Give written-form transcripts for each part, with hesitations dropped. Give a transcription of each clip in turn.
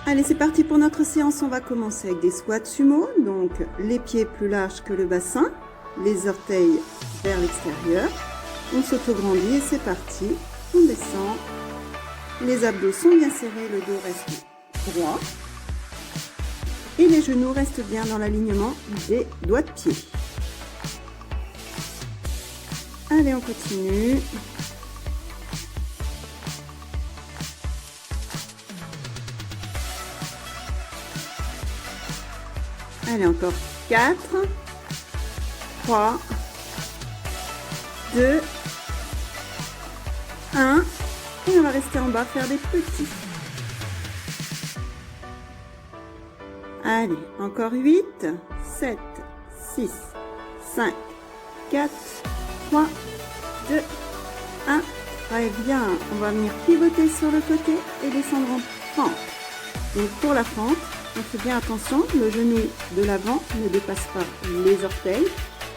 Allez, c'est parti pour notre séance. On va commencer avec des squats sumo. Donc, les pieds plus larges que le bassin, les orteils vers l'extérieur. On s'autograndit et c'est parti. On descend. Les abdos sont bien serrés, le dos reste droit. Et les genoux restent bien dans l'alignement des doigts de pied. Allez, on continue. Allez, encore 4, 3, 2, 1. Et on va rester en bas, faire des petits. Allez, encore 8, 7, 6, 5, 4, 3, 2, 1. Très bien. On va venir pivoter sur le côté et descendre en fente. Donc pour la fente, on fait bien attention, le genou de l'avant ne dépasse pas les orteils.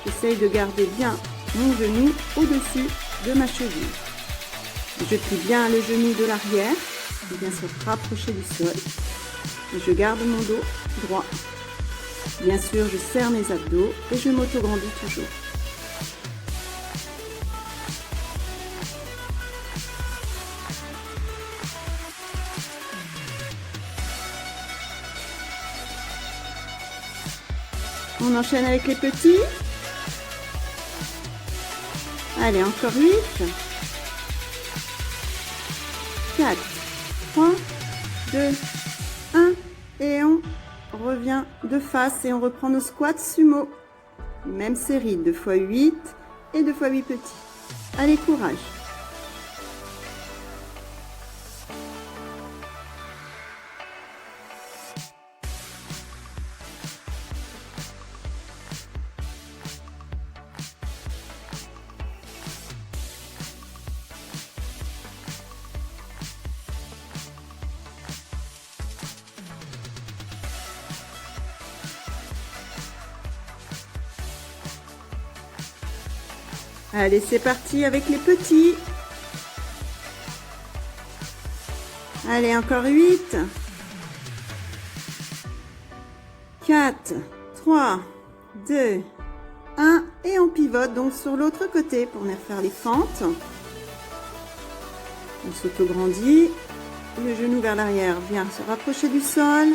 J'essaye de garder bien mon genou au-dessus de ma cheville. Je plie bien le genou de l'arrière, bien se rapprocher du sol. Et je garde mon dos droit. Bien sûr, je serre mes abdos et je m'autograndis toujours. On enchaîne avec les petits. Allez, encore 8. 4, 3, 2, 1. Et on revient de face et on reprend nos squats sumo. Même série, 2 x 8 et 2 x 8 petits. Allez, courage. Allez, c'est parti avec les petits. Allez, encore 8. 4, 3, 2, 1. Et on pivote donc sur l'autre côté pour venir faire les fentes. On s'autograndit. Le genou vers l'arrière vient se rapprocher du sol.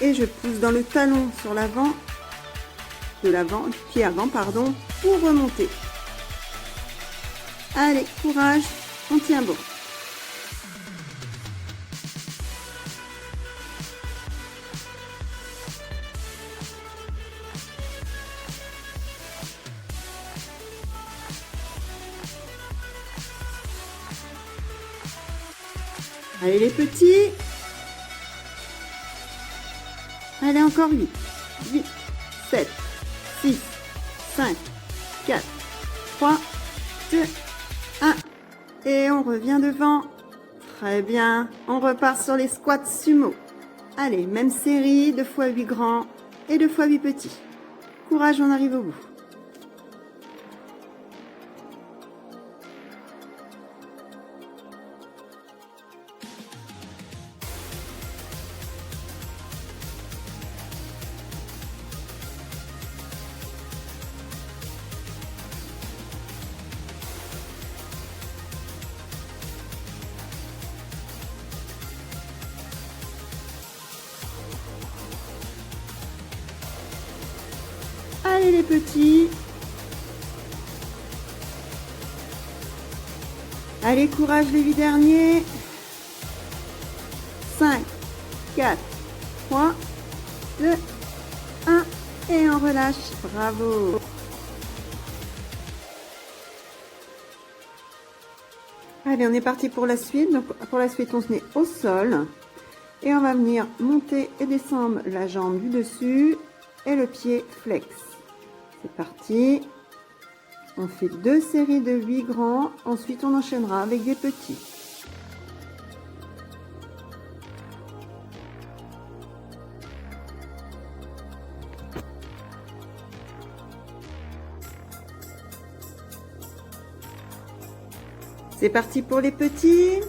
Et je pousse dans le talon sur l'avant. De l'avant, du pied avant, pardon, pour remonter. Allez, courage, on tient bon. Allez les petits. Allez, encore 8, 8, 7, 6, 5, 4, 3, 2, 1. Et on revient devant. Très bien. On repart sur les squats sumo. Allez, même série, 2 x 8 grands et 2 x 8 petits. Courage, on arrive au bout. Allez les petits. Allez, courage les 8 derniers. 5, 4, 3, 2, 1. Et on relâche. Bravo. Allez, on est parti pour la suite. Donc pour la suite, on se met au sol. Et on va venir monter et descendre la jambe du dessus et le pied flex. C'est parti. On fait 2 séries de 8 grands. Ensuite, on enchaînera avec des petits. C'est parti pour les petits.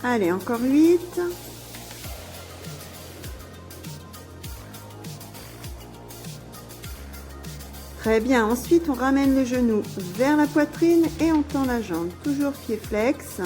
Allez, encore 8. Très bien. Ensuite, on ramène le genou vers la poitrine et on tend la jambe. Toujours pied flex.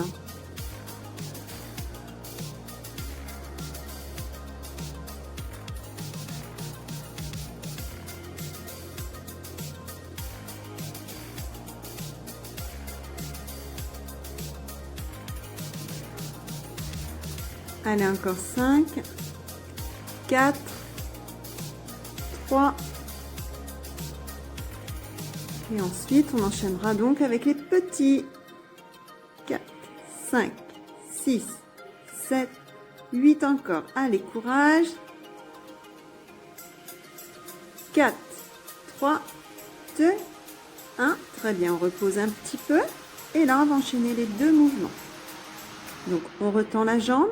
Allez, encore 5, 4, 3. Et ensuite, on enchaînera donc avec les petits. 4, 5, 6, 7, 8 encore. Allez, courage. 4, 3, 2, 1. Très bien, on repose un petit peu. Et là, on va enchaîner les deux mouvements. Donc, on retend la jambe.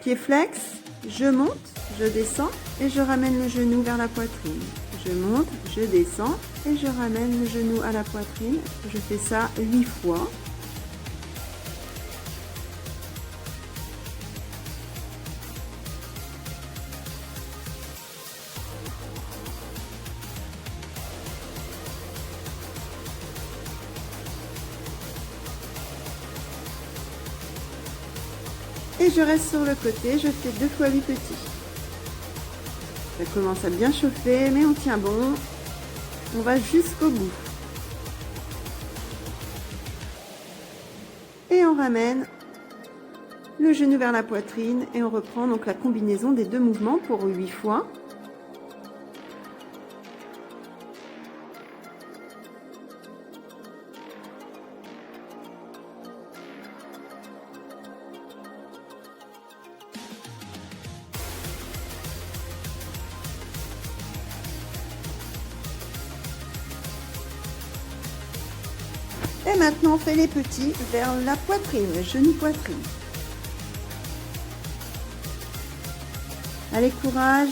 Pied flex, je monte, je descends et je ramène le genou vers la poitrine. Je monte, je descends et je ramène le genou à la poitrine. Je fais ça 8 fois. Et je reste sur le côté, je fais 2 fois 8 petits. Ça commence à bien chauffer, mais on tient bon. On va jusqu'au bout. Et on ramène le genou vers la poitrine et on reprend donc la combinaison des deux mouvements pour 8 fois. Et maintenant, on fait les petits vers la poitrine, genou poitrine. Allez, courage.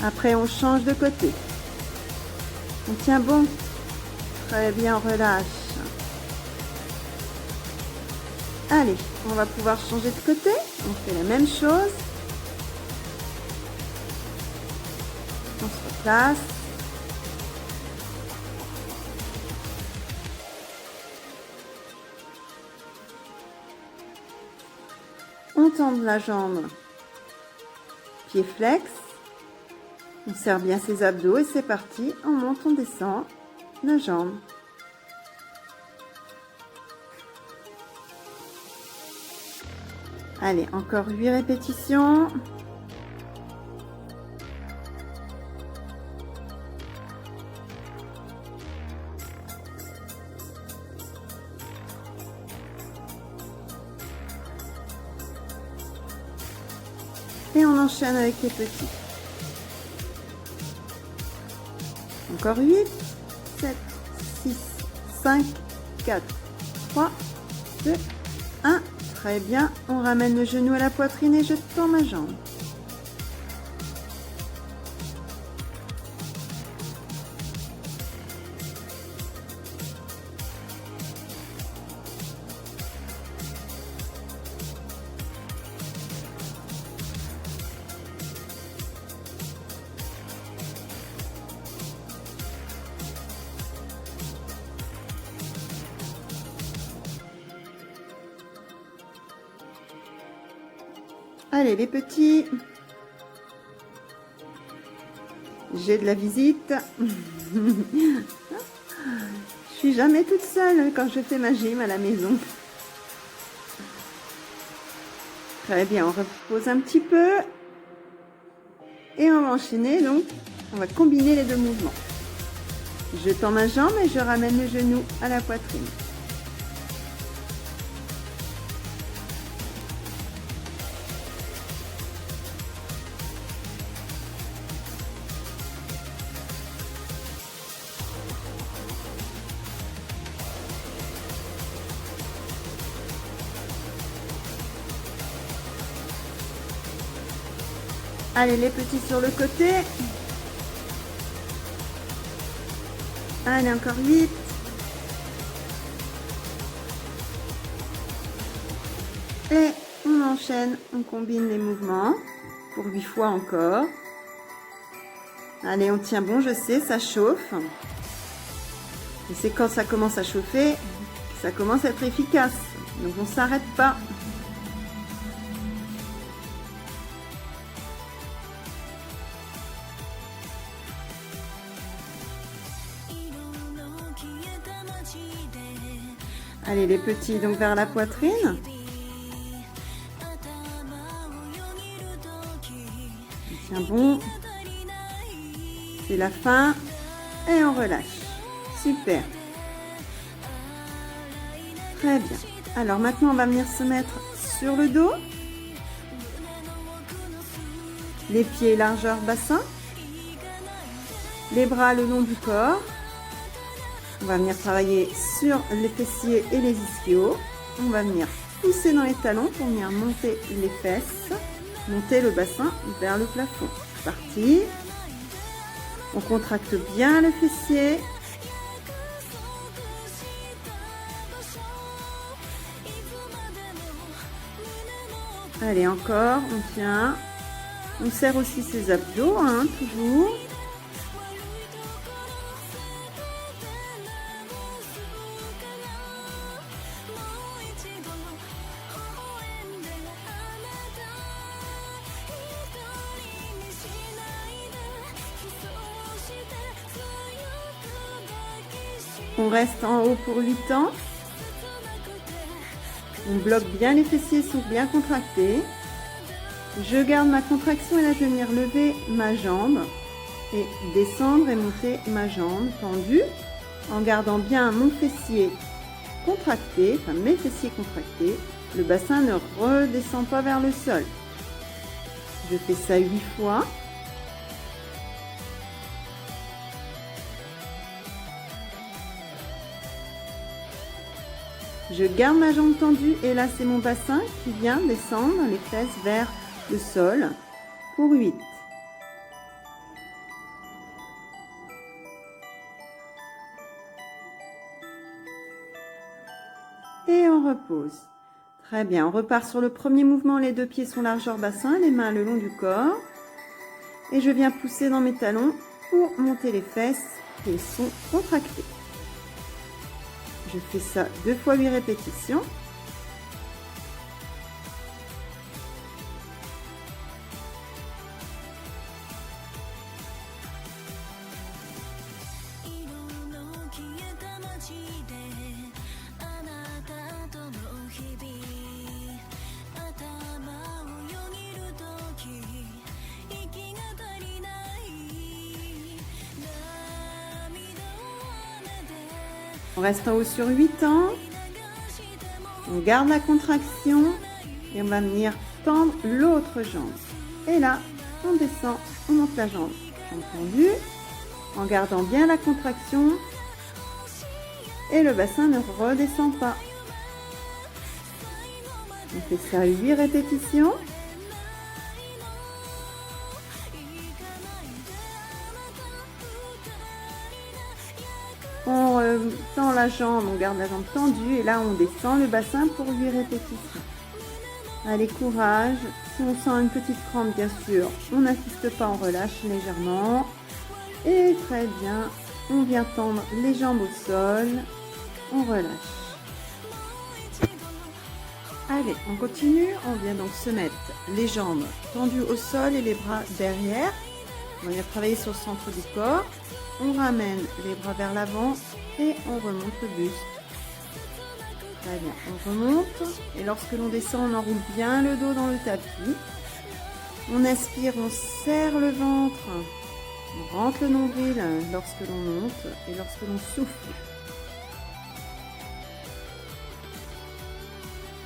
Après, on change de côté. On tient bon. Très bien, on relâche. Allez, on va pouvoir changer de côté. On fait la même chose. On se replace. On tend la jambe, pied flex, on serre bien ses abdos et c'est parti, on monte, on descend la jambe. Allez, encore 8 répétitions. Et on enchaîne avec les petits. Encore 8, 7, 6, 5, 4, 3, 2, 1. Très bien. On ramène le genou à la poitrine et je tends ma jambe. Allez, les petits. J'ai de la visite. Je suis jamais toute seule quand je fais ma gym à la maison. Très bien, on repose un petit peu. Et on va enchaîner, donc on va combiner les deux mouvements. Je tends ma jambe et je ramène le genou à la poitrine. Allez, les petits sur le côté. Allez, encore 8. Et on enchaîne, on combine les mouvements pour 8 fois encore. Allez, on tient bon, je sais, ça chauffe. Et c'est quand ça commence à chauffer, ça commence à être efficace. Donc on ne s'arrête pas. Allez, les petits, donc vers la poitrine. On tient bon. C'est la fin. Et on relâche. Super. Très bien. Alors maintenant, on va venir se mettre sur le dos. Les pieds largeur bassin. Les bras le long du corps. On va venir travailler sur les fessiers et les ischios. On va venir pousser dans les talons pour venir monter les fesses, monter le bassin vers le plafond. C'est parti. On contracte bien le fessier. Allez, encore, on tient. On serre aussi ses abdos, hein, toujours. On reste en haut pour 8 temps. On bloque bien les fessiers, sont bien contractés. Je garde ma contraction et là je vais venir lever ma jambe et descendre et monter ma jambe tendue en gardant bien mon fessier contracté, enfin mes fessiers contractés. Le bassin ne redescend pas vers le sol. Je fais ça 8 fois. Je garde ma jambe tendue et là c'est mon bassin qui vient descendre les fesses vers le sol pour 8. Et on repose. Très bien, on repart sur le premier mouvement, les deux pieds sont largeur bassin, les mains le long du corps. Et je viens pousser dans mes talons pour monter les fesses qui sont contractées. Je fais ça 2 fois 8 répétitions. On reste en haut sur 8 ans. On garde la contraction et on va venir tendre l'autre jambe. Et là, on descend, on monte la jambe. Jambe tendue, en gardant bien la contraction. Et le bassin ne redescend pas. On fait ça 8 répétitions. On tend la jambe, on garde la jambe tendue et là on descend le bassin pour 8 répétitions. Allez, courage. Si on sent une petite crampe, bien sûr, on n'insiste pas, on relâche légèrement. Et très bien, on vient tendre les jambes au sol, on relâche. Allez, on continue, on vient donc se mettre les jambes tendues au sol et les bras derrière. On va travailler sur le centre du corps. On ramène les bras vers l'avant et on remonte le buste. Très bien, on remonte et lorsque l'on descend, on enroule bien le dos dans le tapis. On inspire, on serre le ventre, on rentre le nombril lorsque l'on monte et lorsque l'on souffle.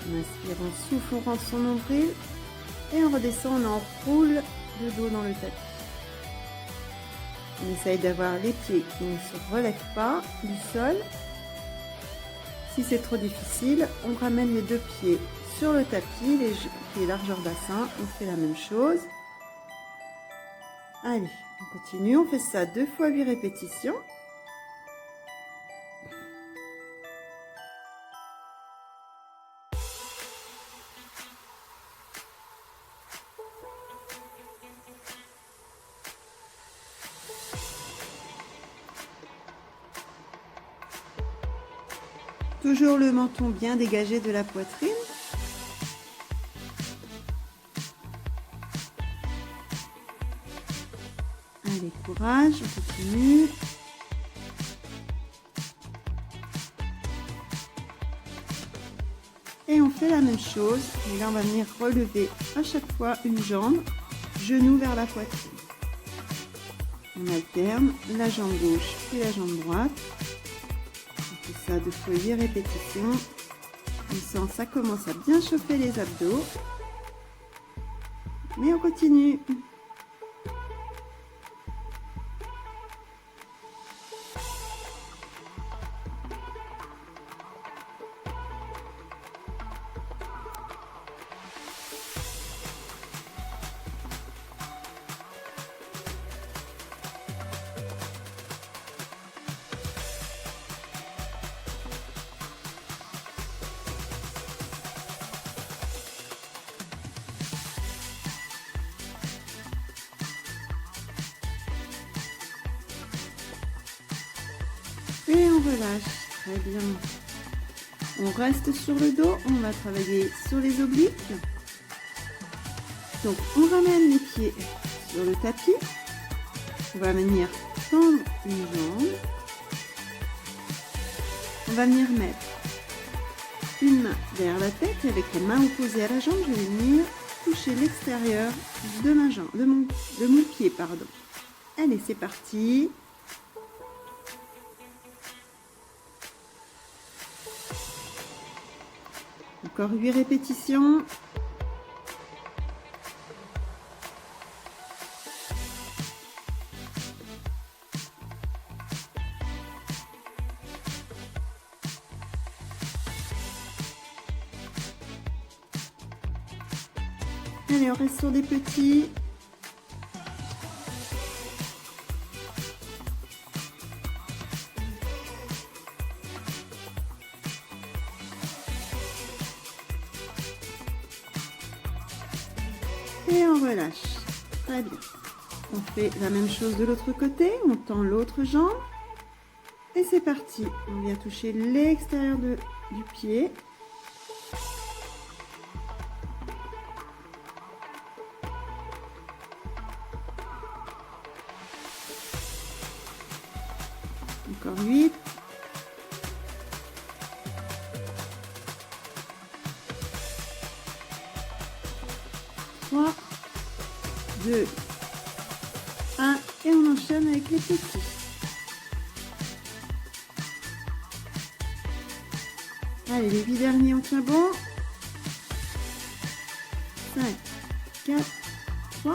On inspire, on souffle, on rentre son nombril et on redescend, on enroule le dos dans le tapis. On essaye d'avoir les pieds qui ne se relèvent pas du sol. Si c'est trop difficile, on ramène les 2 pieds sur le tapis, les pieds largeur bassin, on fait la même chose. Allez, on continue, on fait ça 2 fois 8 répétitions. Toujours le menton bien dégagé de la poitrine. Allez, courage, on continue. Et on fait la même chose. Et là, on va venir relever à chaque fois une jambe, genou vers la poitrine. On alterne la jambe gauche et la jambe droite. On fait ça 2 fois 8 répétitions. On sent ça commence à bien chauffer les abdos. Mais on continue. Et on relâche, très bien. On reste sur le dos, on va travailler sur les obliques. Donc on ramène les pieds sur le tapis. On va venir tendre une jambe. On va venir mettre une main derrière la tête et avec la main opposée à la jambe, je vais venir toucher l'extérieur de ma jambe, de mon pied, pardon. Allez, c'est parti. Encore 8 répétitions. Allez, on reste sur des petits. Et on relâche. Très bien. On fait la même chose de l'autre côté. On tend l'autre jambe. Et c'est parti. On vient toucher l'extérieur du pied. Encore 8. Trois, 2, 1 et on enchaîne avec les petits. Allez, les 8 derniers, on tient bon. 5, 4, 3,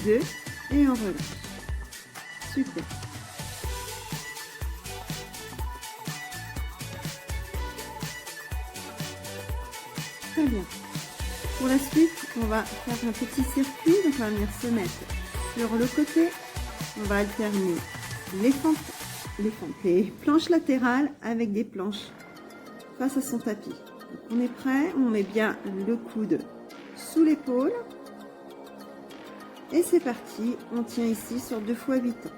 2 et on relâche. Super. Très bien. Pour la suite, on va faire un petit circuit. Donc, on va venir se mettre sur le côté. On va alterner les planches latérales avec des planches face à son tapis. Donc, on est prêt. On met bien le coude sous l'épaule. Et c'est parti. On tient ici sur 2 fois 8 ans.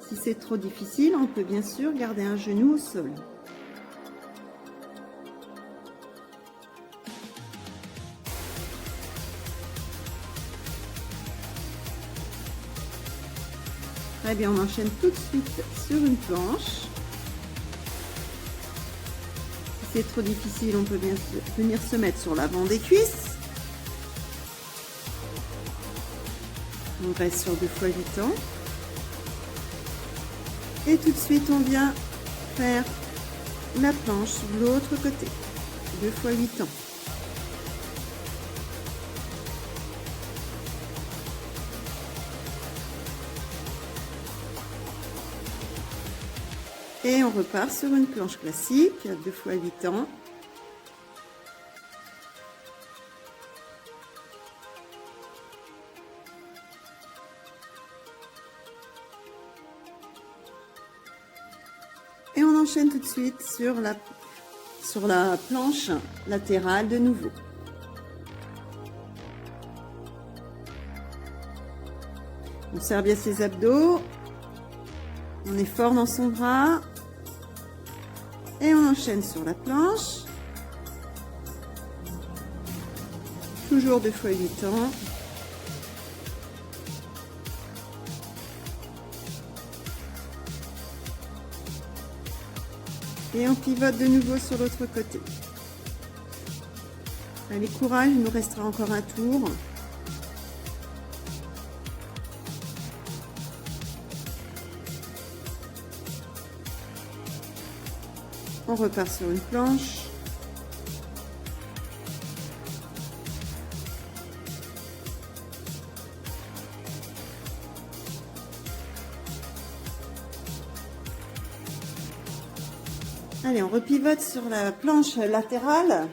Si c'est trop difficile, on peut bien sûr garder un genou au sol. Très bien, on enchaîne tout de suite sur une planche. Si c'est trop difficile, on peut bien venir se mettre sur l'avant des cuisses. On reste sur 2 fois 8 ans. Et tout de suite, on vient faire la planche sur l'autre côté. 2 fois 8 ans. Et on repart sur une planche classique, 2 fois 8 ans. Et on enchaîne tout de suite sur la planche latérale de nouveau. On serre bien ses abdos. On est fort dans son bras. Et on enchaîne sur la planche. Toujours 2 fois 8 ans. Et on pivote de nouveau sur l'autre côté. Allez, courage, il nous restera encore un tour. On repart sur une planche. Allez, on repivote sur la planche latérale.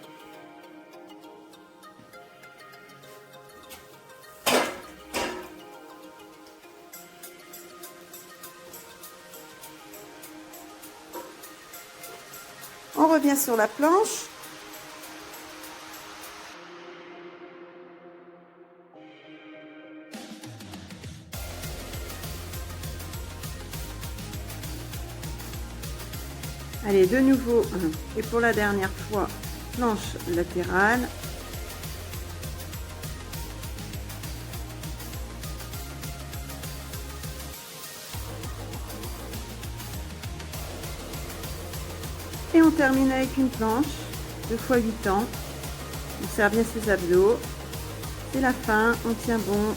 On revient sur la planche. Allez, de nouveau, et pour la dernière fois, planche latérale. Et on termine avec une planche, 2 fois 8 ans. On serre bien ses abdos. C'est la fin, on tient bon.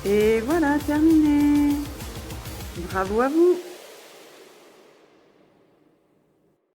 Et voilà, terminé. Bravo à vous.